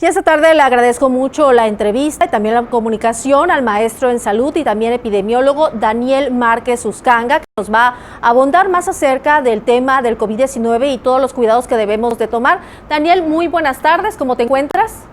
Y esta tarde le agradezco mucho la entrevista y también la comunicación al maestro en salud y también epidemiólogo Daniel Márquez Uscanga, que nos va a abundar más acerca del tema del COVID-19 y todos los cuidados que debemos de tomar. Daniel, muy buenas tardes, ¿cómo te encuentras?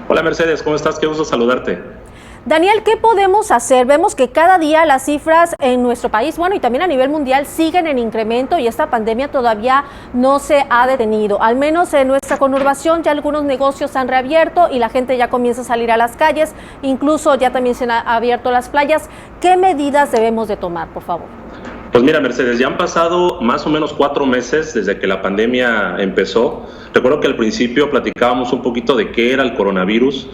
Hola Mercedes, ¿cómo estás? Qué gusto saludarte. Daniel, ¿qué podemos hacer? Vemos que cada día las cifras en nuestro país, bueno, y también a nivel mundial, siguen en incremento y esta pandemia todavía no se ha detenido. Al menos en nuestra conurbación ya algunos negocios han reabierto y la gente ya comienza a salir a las calles, incluso ya también se han abierto las playas. ¿Qué medidas debemos de tomar, por favor? Pues mira, Mercedes, ya han pasado más o menos 4 meses desde que la pandemia empezó. Recuerdo que al principio platicábamos un poquito de qué era el coronavirus,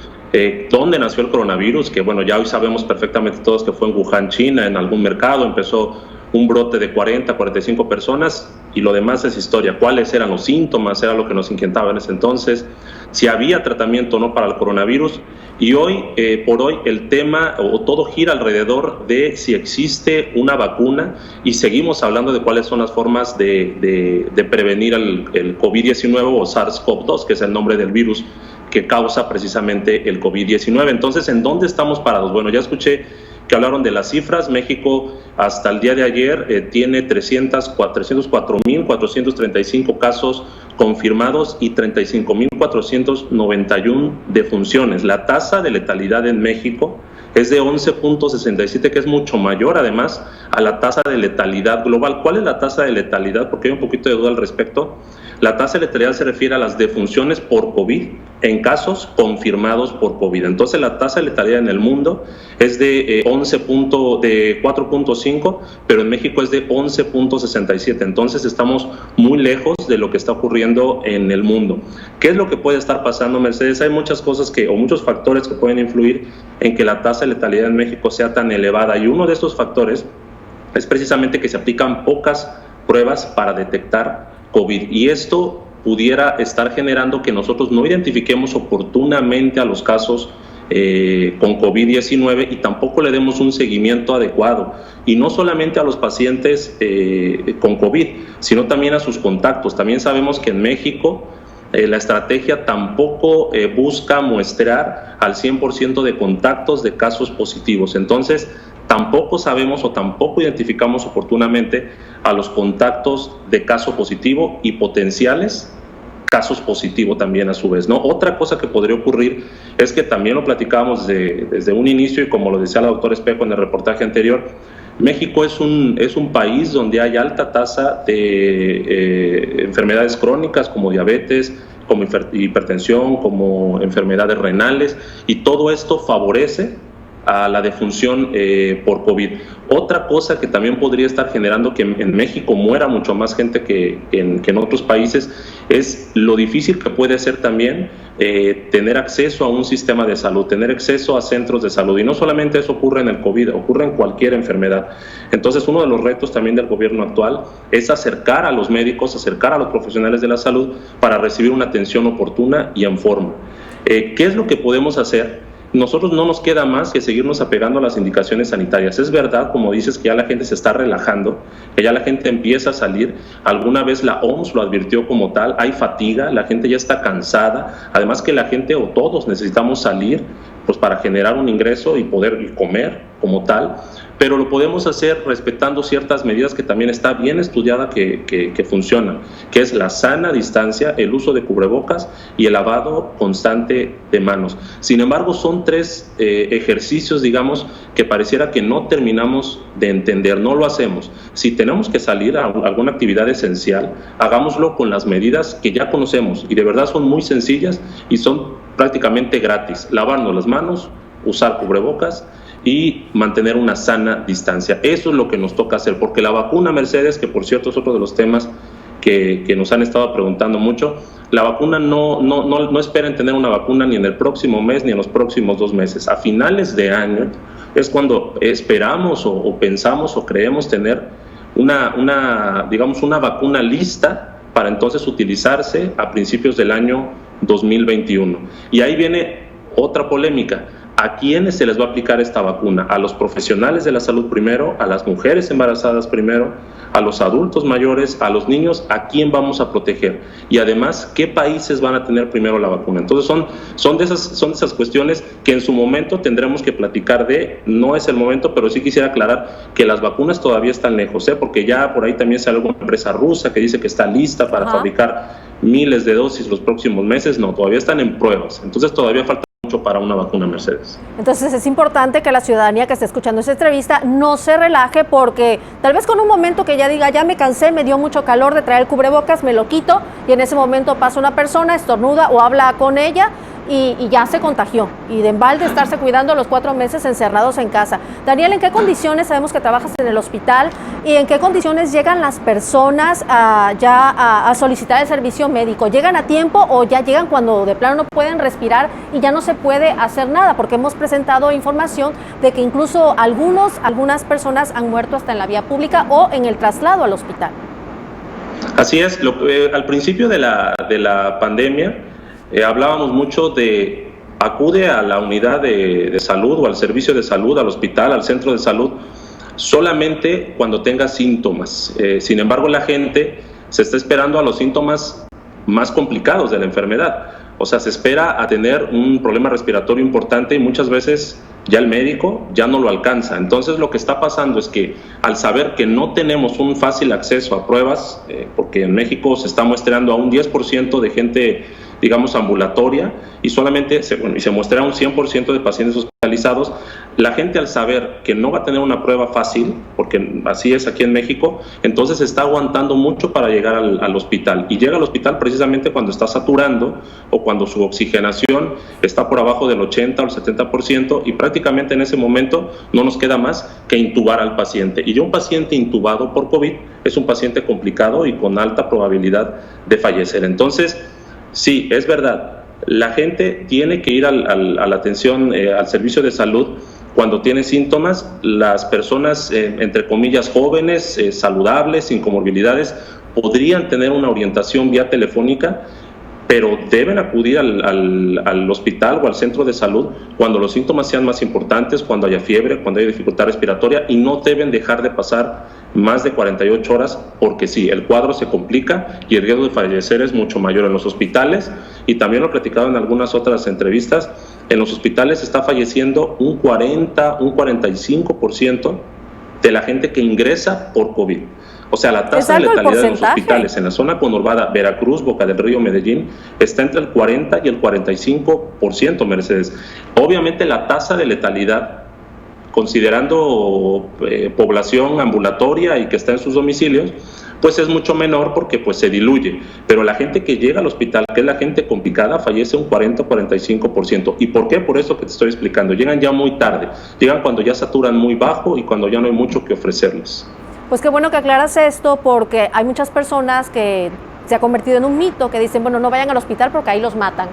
dónde nació el coronavirus, que bueno, ya hoy sabemos perfectamente todos que fue en Wuhan, China, en algún mercado, empezó un brote de 40, 45 personas y lo demás es historia. ¿Cuáles eran los síntomas? Era lo que nos inquietaba en ese entonces, si había tratamiento o no para el coronavirus. Y hoy, por hoy, el tema o todo gira alrededor de si existe una vacuna y seguimos hablando de cuáles son las formas de prevenir el COVID-19 o SARS-CoV-2, que es el nombre del virus que causa precisamente el COVID-19. Entonces, ¿en dónde estamos parados? Bueno, ya escuché que hablaron de las cifras. México hasta el día de ayer tiene 304.435 casos confirmados y 35.491 defunciones. La tasa de letalidad en México es de 11.67, que es mucho mayor además a la tasa de letalidad global. ¿Cuál es la tasa de letalidad? Porque hay un poquito de duda al respecto. La tasa de letalidad se refiere a las defunciones por COVID en casos confirmados por COVID. Entonces la tasa de letalidad en el mundo es de 4.5, pero en México es de 11.67. Entonces estamos muy lejos de lo que está ocurriendo en el mundo. ¿Qué es lo que puede estar pasando, Mercedes? Hay muchas cosas o muchos factores que pueden influir en que la tasa de letalidad en México sea tan elevada, y uno de estos factores es precisamente que se aplican pocas pruebas para detectar COVID, y esto pudiera estar generando que nosotros no identifiquemos oportunamente a los casos con COVID-19 y tampoco le demos un seguimiento adecuado, y no solamente a los pacientes con COVID, sino también a sus contactos. También sabemos que en México la estrategia tampoco busca muestrear al 100% de contactos de casos positivos. Entonces, tampoco sabemos o tampoco identificamos oportunamente a los contactos de caso positivo y potenciales casos positivos también a su vez, ¿no? Otra cosa que podría ocurrir es que también lo platicábamos desde un inicio, y como lo decía la doctora Espejo en el reportaje anterior, México es un país donde hay alta tasa de enfermedades crónicas como diabetes, como hipertensión, como enfermedades renales, y todo esto favorece a la defunción por COVID. Otra cosa que también podría estar generando que en México muera mucho más gente que en otros países es lo difícil que puede ser también tener acceso a un sistema de salud, tener acceso a centros de salud. Y no solamente eso ocurre en el COVID, ocurre en cualquier enfermedad. Entonces, uno de los retos también del gobierno actual es acercar a los médicos, acercar a los profesionales de la salud para recibir una atención oportuna y en forma. ¿Qué es lo que podemos hacer? Nosotros no nos queda más que seguirnos apegando a las indicaciones sanitarias. Es verdad, como dices, que ya la gente se está relajando, que ya la gente empieza a salir. Alguna vez la OMS lo advirtió como tal, hay fatiga, la gente ya está cansada. Además que la gente o todos necesitamos salir pues para generar un ingreso y poder comer como tal, pero lo podemos hacer respetando ciertas medidas que también está bien estudiada que funcionan, que es la sana distancia, el uso de cubrebocas y el lavado constante de manos. Sin embargo, son 3 ejercicios, digamos, que pareciera que no terminamos de entender, no lo hacemos. Si tenemos que salir a alguna actividad esencial, hagámoslo con las medidas que ya conocemos, y de verdad son muy sencillas y son prácticamente gratis: lavarnos las manos, usar cubrebocas y mantener una sana distancia. Eso es lo que nos toca hacer, porque la vacuna, Mercedes, que por cierto es otro de los temas que nos han estado preguntando mucho, la vacuna no esperen tener una vacuna ni en el próximo mes ni en los próximos 2 meses. A finales de año es cuando esperamos o pensamos o creemos tener una vacuna lista para entonces utilizarse a principios del año 2021. Y ahí viene otra polémica. ¿a quiénes se les va a aplicar esta vacuna? A los profesionales de la salud primero, a las mujeres embarazadas primero, a los adultos mayores, a los niños, ¿a quién vamos a proteger? Y además, ¿qué países van a tener primero la vacuna? Entonces son de esas cuestiones que en su momento tendremos que platicar no es el momento, pero sí quisiera aclarar que las vacunas todavía están lejos, porque ya por ahí también sale alguna empresa rusa que dice que está lista para fabricar miles de dosis los próximos meses. No, todavía están en pruebas, entonces todavía falta mucho para una vacuna, Mercedes. Entonces es importante que la ciudadanía que esté escuchando esta entrevista no se relaje, porque tal vez con un momento que ya diga, ya me cansé, me dio mucho calor de traer el cubrebocas, me lo quito, y en ese momento pasa una persona, estornuda o habla con ella y ya se contagió, y de embalde estarse cuidando los 4 meses encerrados en casa. Daniel, ¿en qué condiciones, sabemos que trabajas en el hospital, y en qué condiciones llegan las personas a solicitar el servicio médico? ¿Llegan a tiempo o ya llegan cuando de plano no pueden respirar y ya no se puede hacer nada? Porque hemos presentado información de que incluso algunas personas han muerto hasta en la vía pública o en el traslado al hospital. Así es, al principio de la pandemia hablábamos mucho de acude a la unidad de salud o al servicio de salud, al hospital, al centro de salud, solamente cuando tenga síntomas. Sin embargo, la gente se está esperando a los síntomas más complicados de la enfermedad. O sea, se espera a tener un problema respiratorio importante y muchas veces ya el médico ya no lo alcanza. Entonces, lo que está pasando es que al saber que no tenemos un fácil acceso a pruebas, porque en México se está muestreando a un 10% de gente, digamos, ambulatoria, y solamente se muestra un 100% de pacientes hospitalizados, la gente, al saber que no va a tener una prueba fácil, porque así es aquí en México, entonces está aguantando mucho para llegar al hospital, y llega al hospital precisamente cuando está saturando o cuando su oxigenación está por abajo del 80 o el 70%, y prácticamente en ese momento no nos queda más que intubar al paciente. Y un paciente intubado por COVID es un paciente complicado y con alta probabilidad de fallecer. Entonces, sí, es verdad, la gente tiene que ir a la atención, al servicio de salud cuando tiene síntomas. Las personas, entre comillas, jóvenes, saludables, sin comorbilidades, podrían tener una orientación vía telefónica, pero deben acudir al hospital o al centro de salud cuando los síntomas sean más importantes, cuando haya fiebre, cuando haya dificultad respiratoria, y no deben dejar de pasar más de 48 horas, porque sí, el cuadro se complica y el riesgo de fallecer es mucho mayor en los hospitales. Y también lo he platicado en algunas otras entrevistas, en los hospitales está falleciendo un 45% de la gente que ingresa por COVID. O sea, la tasa de letalidad de los hospitales en la zona conurbada, Veracruz, Boca del Río, Medellín, está entre el 40 y el 45%, Mercedes. Obviamente la tasa de letalidad, considerando población ambulatoria y que está en sus domicilios, pues es mucho menor porque pues se diluye. Pero la gente que llega al hospital, que es la gente complicada, fallece un 40 o 45%. ¿Y por qué? Por eso que te estoy explicando. Llegan ya muy tarde, llegan cuando ya saturan muy bajo y cuando ya no hay mucho que ofrecerles. Pues qué bueno que aclaras esto, porque hay muchas personas que se ha convertido en un mito, que dicen, bueno, no vayan al hospital porque ahí los matan.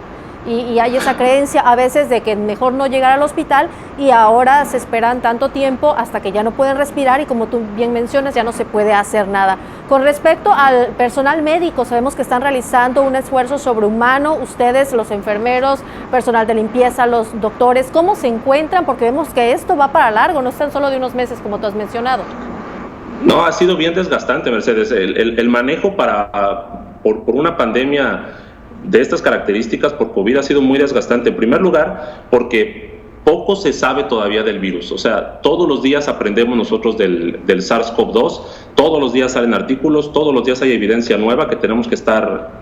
Y hay esa creencia a veces de que mejor no llegar al hospital, y ahora se esperan tanto tiempo hasta que ya no pueden respirar y, como tú bien mencionas, ya no se puede hacer nada. Con respecto al personal médico, sabemos que están realizando un esfuerzo sobrehumano. Ustedes, los enfermeros, personal de limpieza, los doctores, ¿cómo se encuentran? Porque vemos que esto va para largo, no es tan solo de unos meses como tú has mencionado. No, ha sido bien desgastante, Mercedes. El manejo por una pandemia de estas características por COVID ha sido muy desgastante. En primer lugar, porque poco se sabe todavía del virus. O sea, todos los días aprendemos nosotros del SARS-CoV-2, todos los días salen artículos, todos los días hay evidencia nueva que tenemos que estar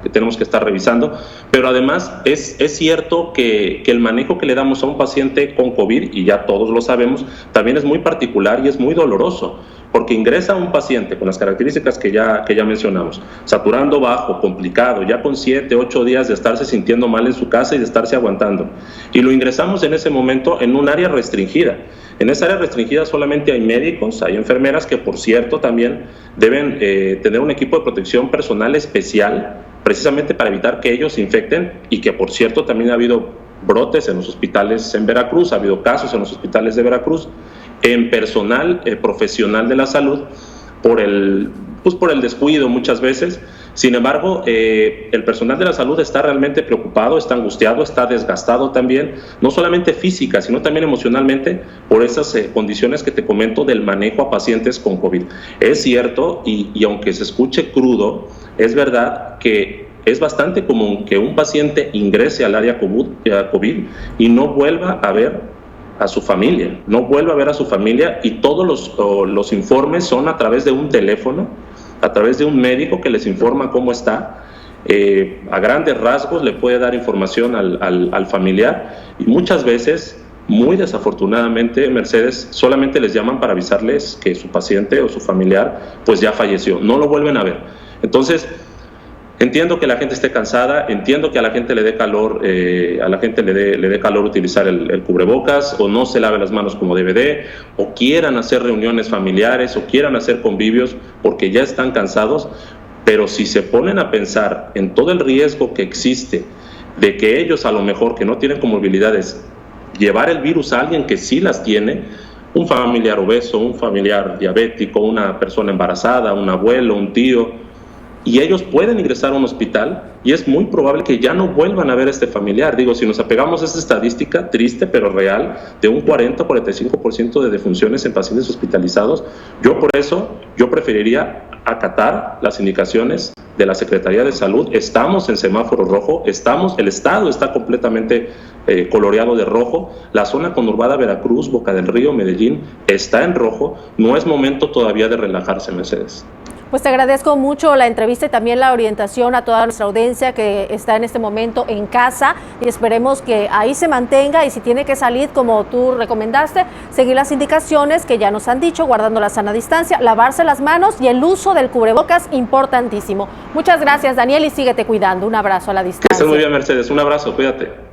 revisando. Pero además es cierto que el manejo que le damos a un paciente con COVID, y ya todos lo sabemos, también es muy particular y es muy doloroso. Porque ingresa un paciente con las características que ya mencionamos, saturando bajo, complicado, ya con 7, 8 días de estarse sintiendo mal en su casa y de estarse aguantando. Y lo ingresamos en ese momento en un área restringida. En esa área restringida solamente hay médicos, hay enfermeras que, por cierto, también deben tener un equipo de protección personal especial, precisamente para evitar que ellos se infecten, y que, por cierto, también ha habido brotes en los hospitales en Veracruz, ha habido casos en los hospitales de Veracruz, en personal profesional de la salud, por el descuido muchas veces. Sin embargo, el personal de la salud está realmente preocupado, está angustiado, está desgastado también, no solamente física, sino también emocionalmente por esas condiciones que te comento del manejo a pacientes con COVID. Es cierto, y aunque se escuche crudo, es verdad que es bastante común que un paciente ingrese al área COVID y no vuelva a ver a su familia, y todos los informes son a través de un teléfono, a través de un médico que les informa cómo está. A grandes rasgos le puede dar información al familiar, y muchas veces, muy desafortunadamente, Mercedes, solamente les llaman para avisarles que su paciente o su familiar pues ya falleció, no lo vuelven a ver. Entonces, entiendo que la gente esté cansada, entiendo que a la gente le dé calor, le dé calor utilizar el cubrebocas, o no se lave las manos como debe de, o quieran hacer reuniones familiares, o quieran hacer convivios porque ya están cansados, pero si se ponen a pensar en todo el riesgo que existe de que ellos, a lo mejor que no tienen comorbilidades, llevar el virus a alguien que sí las tiene, un familiar obeso, un familiar diabético, una persona embarazada, un abuelo, un tío, y ellos pueden ingresar a un hospital y es muy probable que ya no vuelvan a ver a este familiar. Digo, si nos apegamos a esa estadística triste pero real de un 40-45% de defunciones en pacientes hospitalizados, yo preferiría acatar las indicaciones de la Secretaría de Salud. Estamos en semáforo rojo, el estado está completamente coloreado de rojo, la zona conurbada Veracruz, Boca del Río, Medellín está en rojo, no es momento todavía de relajarse, Mercedes. Pues te agradezco mucho la entrevista y también la orientación a toda nuestra audiencia que está en este momento en casa, y esperemos que ahí se mantenga, y si tiene que salir, como tú recomendaste, seguir las indicaciones que ya nos han dicho, guardando la sana distancia, lavarse las manos y el uso del cubrebocas, importantísimo. Muchas gracias, Daniel, y síguete cuidando. Un abrazo a la distancia. Que estés muy bien, Mercedes. Un abrazo, cuídate.